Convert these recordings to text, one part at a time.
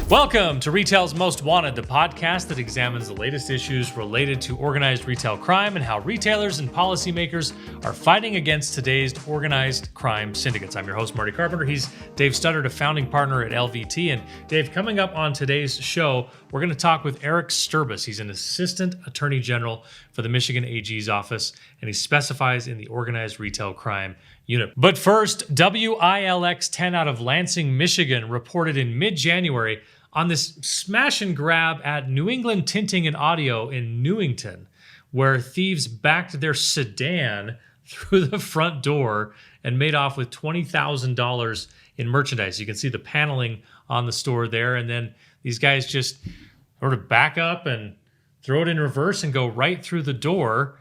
Welcome to Retail's Most Wanted, the podcast that examines the latest issues related to organized retail crime and how retailers and policymakers are fighting against today's organized crime syndicates. I'm your host, Marty Carpenter. He's Dave Studdert, a founding partner at LVT. And Dave, coming up on today's show, we're going to talk with Eric Sterbis. He's an assistant attorney general for the Michigan AG's office, and he specifies in the organized retail crime unit. But first, WILX 10 out of Lansing, Michigan reported in mid-January on this smash and grab at New England Tinting and Audio in Newington, where thieves backed their sedan through the front door and made off with $20,000 in merchandise. You can see the paneling on the store there, and then these guys just sort of back up and throw it in reverse and go right through the door.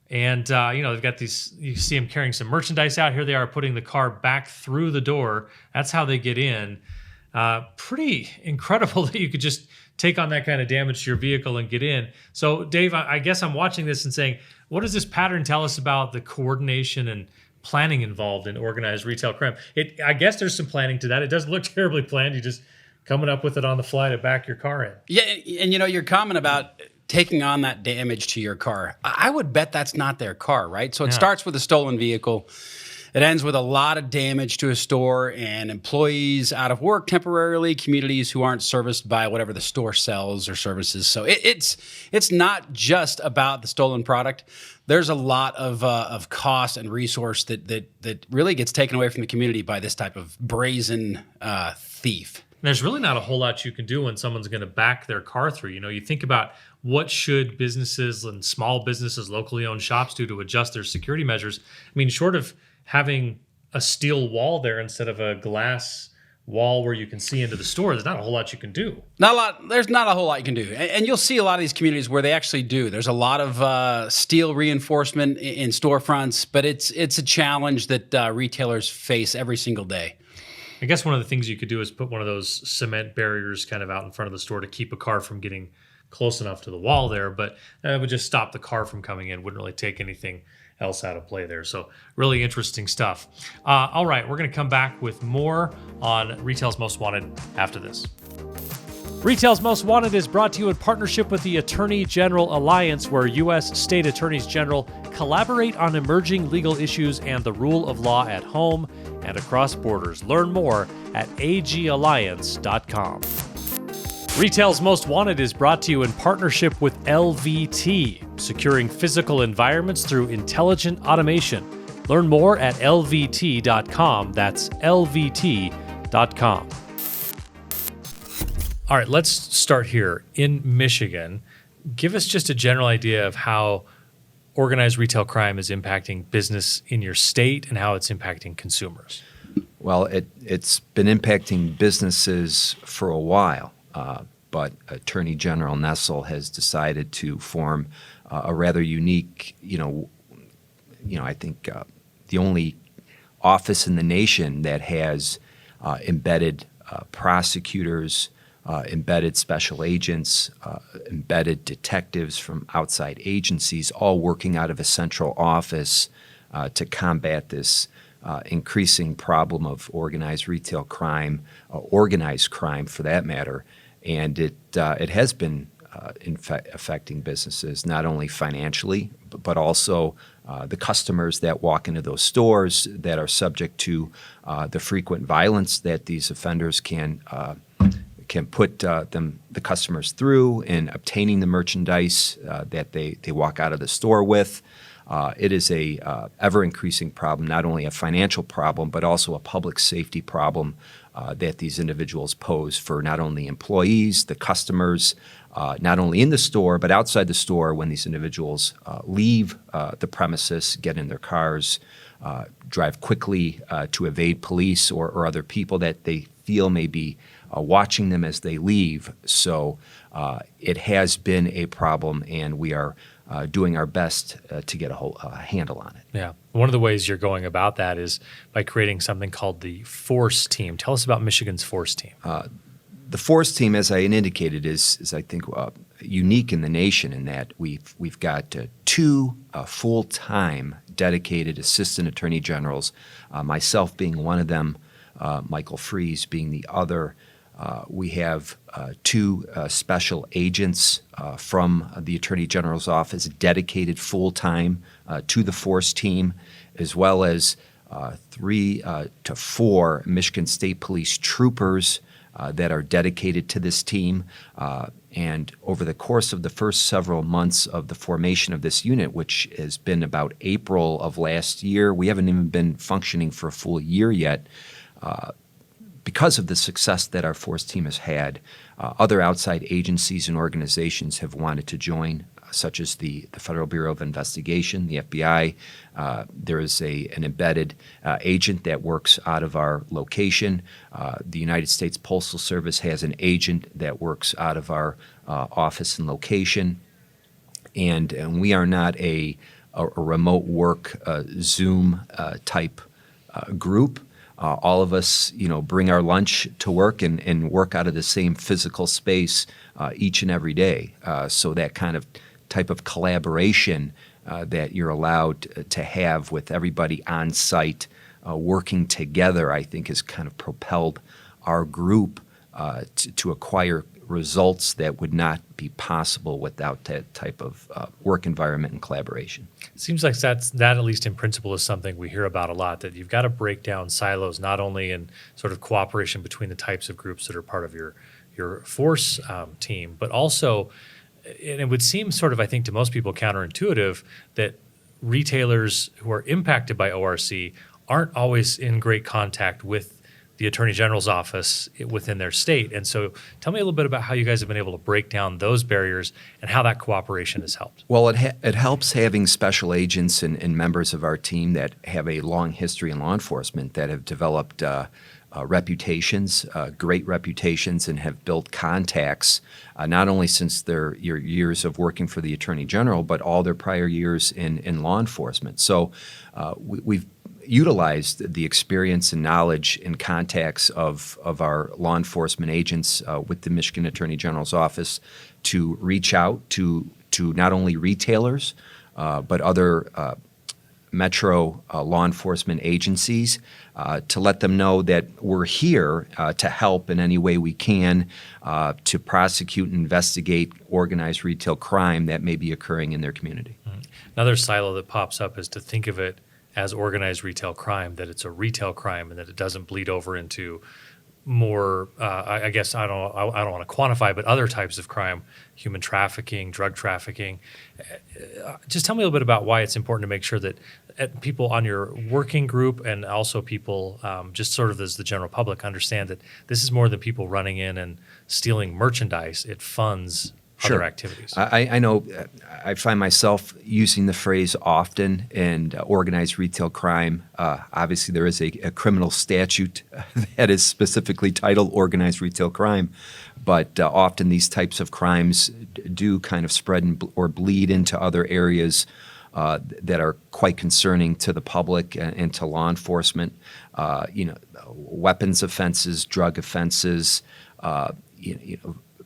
And, they've got these, you see them carrying some merchandise out. Here they are putting the car back through the door. That's how they get in. Pretty incredible that you could just take on that kind of damage to your vehicle and get in. So, Dave, I guess I'm watching this and saying, what does this pattern tell us about the coordination and planning involved in organized retail crime? I guess there's some planning to that. It doesn't look terribly planned. You just coming up with it on the fly to back your car in. Yeah, and your comment about taking on that damage to your car, I would bet that's not their car, right? So it starts with a stolen vehicle. It ends with a lot of damage to a store and employees out of work temporarily, communities who aren't serviced by whatever the store sells or services. So it's not just about the stolen product. There's a lot of cost and resource that really gets taken away from the community by this type of brazen thief. There's really not a whole lot you can do when someone's going to back their car through. You think about what should businesses and small businesses, locally owned shops do to adjust their security measures. I mean, short of having a steel wall there instead of a glass wall where you can see into the store, there's not a whole lot you can do. There's not a whole lot you can do. And you'll see a lot of these communities where they actually do. There's a lot of steel reinforcement in storefronts, but it's a challenge that retailers face every single day. I guess one of the things you could do is put one of those cement barriers kind of out in front of the store to keep a car from getting close enough to the wall there, but it would just stop the car from coming in. Wouldn't really take anything else out of play there. So really interesting stuff. All right, we're going to come back with more on Retail's Most Wanted after this. Retail's Most Wanted is brought to you in partnership with the Attorney General Alliance, where U.S. State Attorneys General collaborate on emerging legal issues and the rule of law at home and across borders. Learn more at agalliance.com. Retail's Most Wanted is brought to you in partnership with LVT, securing physical environments through intelligent automation. Learn more at lvt.com. That's lvt.com. All right, let's start here. In Michigan, give us just a general idea of how organized retail crime is impacting business in your state and how it's impacting consumers. Well, it's been impacting businesses for a while. But Attorney General Nessel has decided to form a rather unique, I think the only office in the nation that has embedded prosecutors, embedded special agents, embedded detectives from outside agencies, all working out of a central office to combat this increasing problem of organized retail crime, organized crime for that matter. And it has been affecting businesses, not only financially, but also the customers that walk into those stores that are subject to the frequent violence that these offenders can put the customers through in obtaining the merchandise that they walk out of the store with. It is a ever-increasing problem, not only a financial problem, but also a public safety problem that these individuals pose for not only employees, the customers, not only in the store, but outside the store when these individuals leave the premises, get in their cars, drive quickly to evade police or other people that they feel may be watching them as they leave. So it has been a problem, and we are doing our best to get a handle on it. Yeah. One of the ways you're going about that is by creating something called the Force Team. Tell us about Michigan's Force Team. The Force Team, as I indicated, is I think unique in the nation in that we've got two full-time dedicated assistant attorney generals, myself being one of them, Michael Freeze being the other. We have two special agents from the Attorney General's office dedicated full-time to the force team, as well as 3 to 4 Michigan State Police troopers that are dedicated to this team. And over the course of the first several months of the formation of this unit, which has been about April of last year, we haven't even been functioning for a full year yet. Because of the success that our force team has had, other outside agencies and organizations have wanted to join, such as the Federal Bureau of Investigation, the FBI. There is an embedded agent that works out of our location. The United States Postal Service has an agent that works out of our office and location. And we are not a remote work Zoom type group. All of us, bring our lunch to work and work out of the same physical space each and every day. So that kind of type of collaboration that you're allowed to have with everybody on site working together, I think, has kind of propelled our group to acquire results that would not be possible without that type of work environment and collaboration. It seems like that at least in principle is something we hear about a lot, that you've got to break down silos, not only in sort of cooperation between the types of groups that are part of your force team, but also, and it would seem sort of, I think, to most people counterintuitive that retailers who are impacted by ORC aren't always in great contact with the Attorney General's office within their state. And so tell me a little bit about how you guys have been able to break down those barriers and how that cooperation has helped. Well, it helps having special agents and members of our team that have a long history in law enforcement, that have developed reputations, great reputations, and have built contacts, not only since their years of working for the Attorney General, but all their prior years in law enforcement. So we've utilized the experience and knowledge and contacts of our law enforcement agents with the Michigan Attorney General's office to reach out to not only retailers, but other metro law enforcement agencies to let them know that we're here to help in any way we can to prosecute and investigate organized retail crime that may be occurring in their community. Mm-hmm. Another silo that pops up is to think of it as organized retail crime, that it's a retail crime and that it doesn't bleed over into more, I guess, I don't want to quantify, but other types of crime, human trafficking, drug trafficking. Just tell me a little bit about why it's important to make sure that people on your working group and also people just sort of as the general public understand that this is more than people running in and stealing merchandise. It funds other activities. I know I find myself using the phrase often in organized retail crime. Obviously, there is a criminal statute that is specifically titled organized retail crime, but often these types of crimes do kind of spread or bleed into other areas that are quite concerning to the public and to law enforcement. Weapons offenses, drug offenses,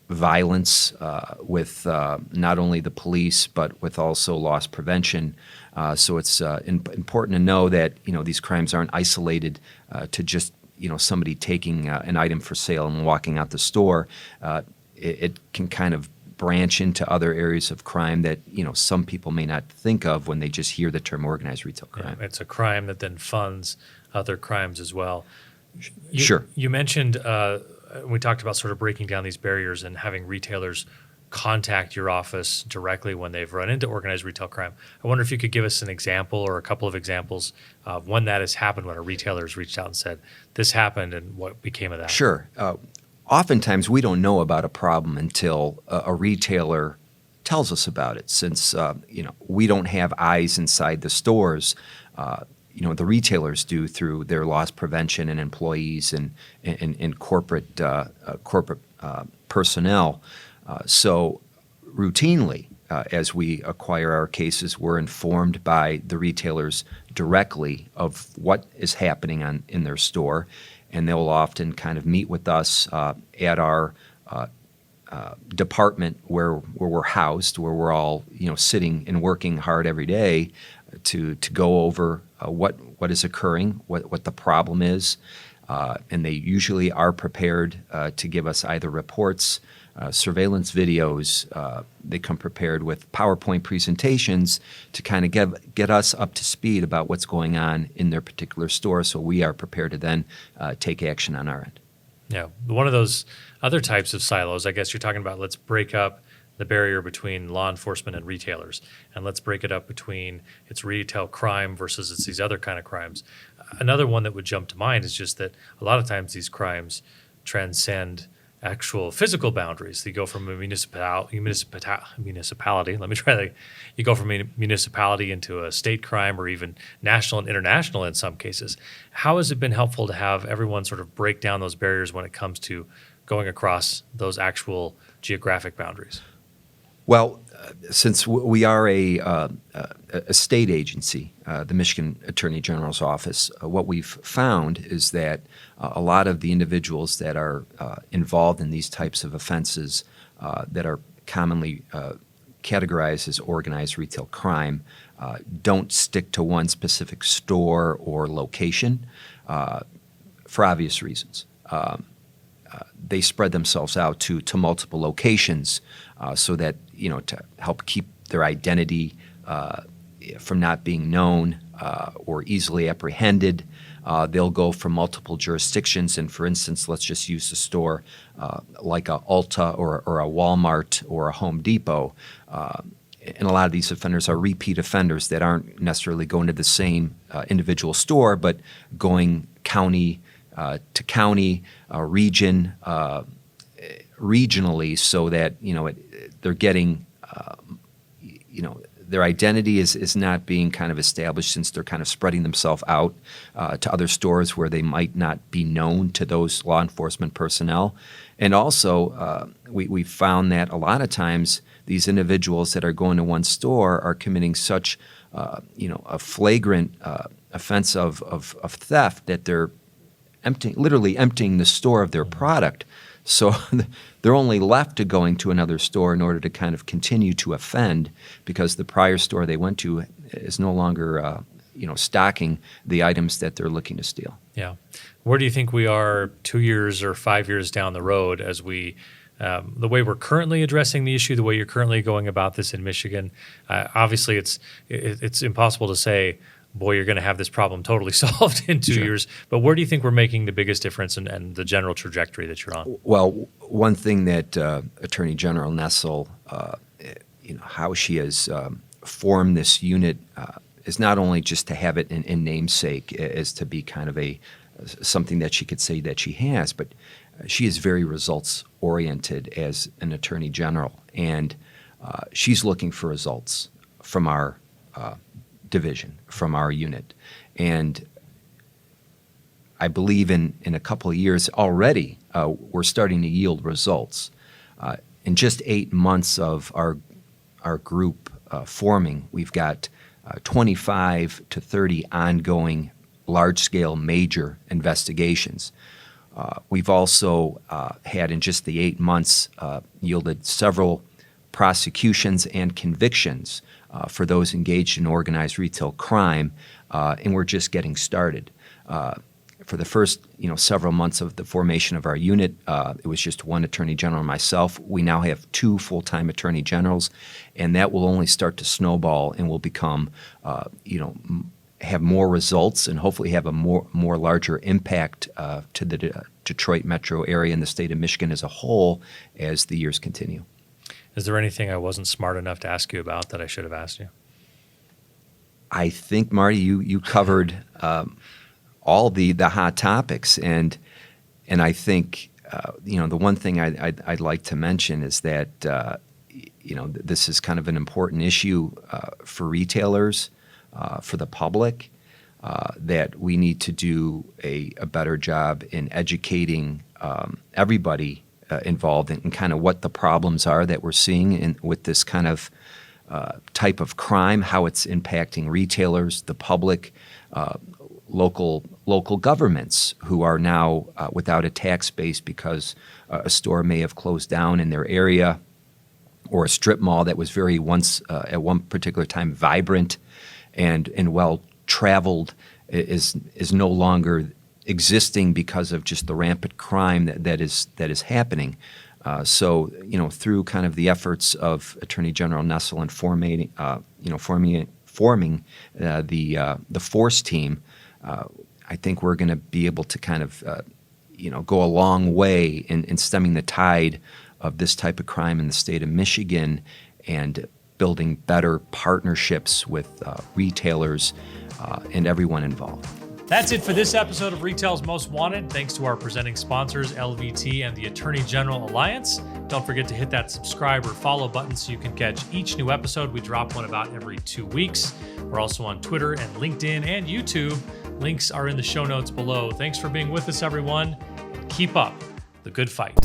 violence with not only the police but with also loss prevention. So it's important to know that these crimes aren't isolated to just somebody taking an item for sale and walking out the store. It can kind of branch into other areas of crime that some people may not think of when they just hear the term organized retail crime. Yeah, it's a crime that then funds other crimes as well. Sure. You mentioned we talked about sort of breaking down these barriers and having retailers contact your office directly when they've run into organized retail crime. I wonder if you could give us an example or a couple of examples of when that has happened, when a retailer has reached out and said, this happened and what became of that. Sure. Oftentimes we don't know about a problem until a retailer tells us about it. Since we don't have eyes inside the stores, the retailers do through their loss prevention and employees and corporate personnel. So routinely, as we acquire our cases, we're informed by the retailers directly of what is happening in their store, and they'll often kind of meet with us at our department where we're housed, where we're all sitting and working hard every day to go over what is occurring, what the problem is. and they usually are prepared to give us either reports, surveillance videos. They come prepared with PowerPoint presentations to kind of get us up to speed about what's going on in their particular store, so we are prepared to then take action on our end. Yeah, one of those other types of silos, I guess you're talking about, let's break up the barrier between law enforcement and retailers, and let's break it up between it's retail crime versus it's these other kind of crimes. Another one that would jump to mind is just that a lot of times these crimes transcend actual physical boundaries. You go from a municipality. Let me try that. You go from a municipality into a state crime, or even national and international in some cases. How has it been helpful to have everyone sort of break down those barriers when it comes to going across those actual geographic boundaries? Well, since we are a state agency, the Michigan Attorney General's office, what we've found is that a lot of the individuals that are involved in these types of offenses that are commonly categorized as organized retail crime don't stick to one specific store or location for obvious reasons. They spread themselves out to multiple locations so that, to help keep their identity from not being known or easily apprehended. They'll go from multiple jurisdictions, and for instance, let's just use a store like a Ulta or a Walmart or a Home Depot. And a lot of these offenders are repeat offenders that aren't necessarily going to the same individual store, but going county to county, regionally, so that they're getting, their identity is not being kind of established, since they're kind of spreading themselves out to other stores where they might not be known to those law enforcement personnel. And also, we found that a lot of times these individuals that are going to one store are committing such, a flagrant offense of theft that they're literally emptying the store of their product. So they're only left to going to another store in order to kind of continue to offend, because the prior store they went to is no longer, stocking the items that they're looking to steal. Yeah. Where do you think we are 2 years or 5 years down the road as we, the way we're currently addressing the issue, the way you're currently going about this in Michigan? Obviously, it's impossible to say, boy, you're going to have this problem totally solved in 2 years. But where do you think we're making the biggest difference and the general trajectory that you're on? Well, one thing that Attorney General Nessel, how she has formed this unit is not only just to have it in namesake, as to be kind of something that she could say that she has, but she is very results oriented as an Attorney General, and she's looking for results from our division, from our unit. And I believe in a couple of years already, we're starting to yield results. In just 8 months of our group forming, we've got 25 to 30 ongoing large-scale major investigations. We've also had, in just the 8 months, yielded several prosecutions and convictions for those engaged in organized retail crime, and we're just getting started. For the first, several months of the formation of our unit, it was just one Attorney General and myself. We now have 2 full-time Attorney Generals, and that will only start to snowball and will become, have more results and hopefully have a more larger impact to the Detroit metro area and the state of Michigan as a whole as the years continue. Is there anything I wasn't smart enough to ask you about that I should have asked you? I think, Marty, you covered all the hot topics, and I think the one thing I'd like to mention is that this is kind of an important issue for retailers, for the public, that we need to do a better job in educating everybody involved in kind of what the problems are that we're seeing with this kind of type of crime, how it's impacting retailers, the public, local governments who are now without a tax base because a store may have closed down in their area, or a strip mall that was very once at one particular time vibrant and well traveled is no longer existing because of just the rampant crime that is happening. So, through kind of the efforts of Attorney General Nessel in forming the force team, I think we're going to be able to kind of, go a long way in stemming the tide of this type of crime in the state of Michigan and building better partnerships with retailers and everyone involved. That's it for this episode of Retail's Most Wanted. Thanks to our presenting sponsors, LVT and the Attorney General Alliance. Don't forget to hit that subscribe or follow button so you can catch each new episode. We drop one about every 2 weeks. We're also on Twitter and LinkedIn and YouTube. Links are in the show notes below. Thanks for being with us, everyone. Keep up the good fight.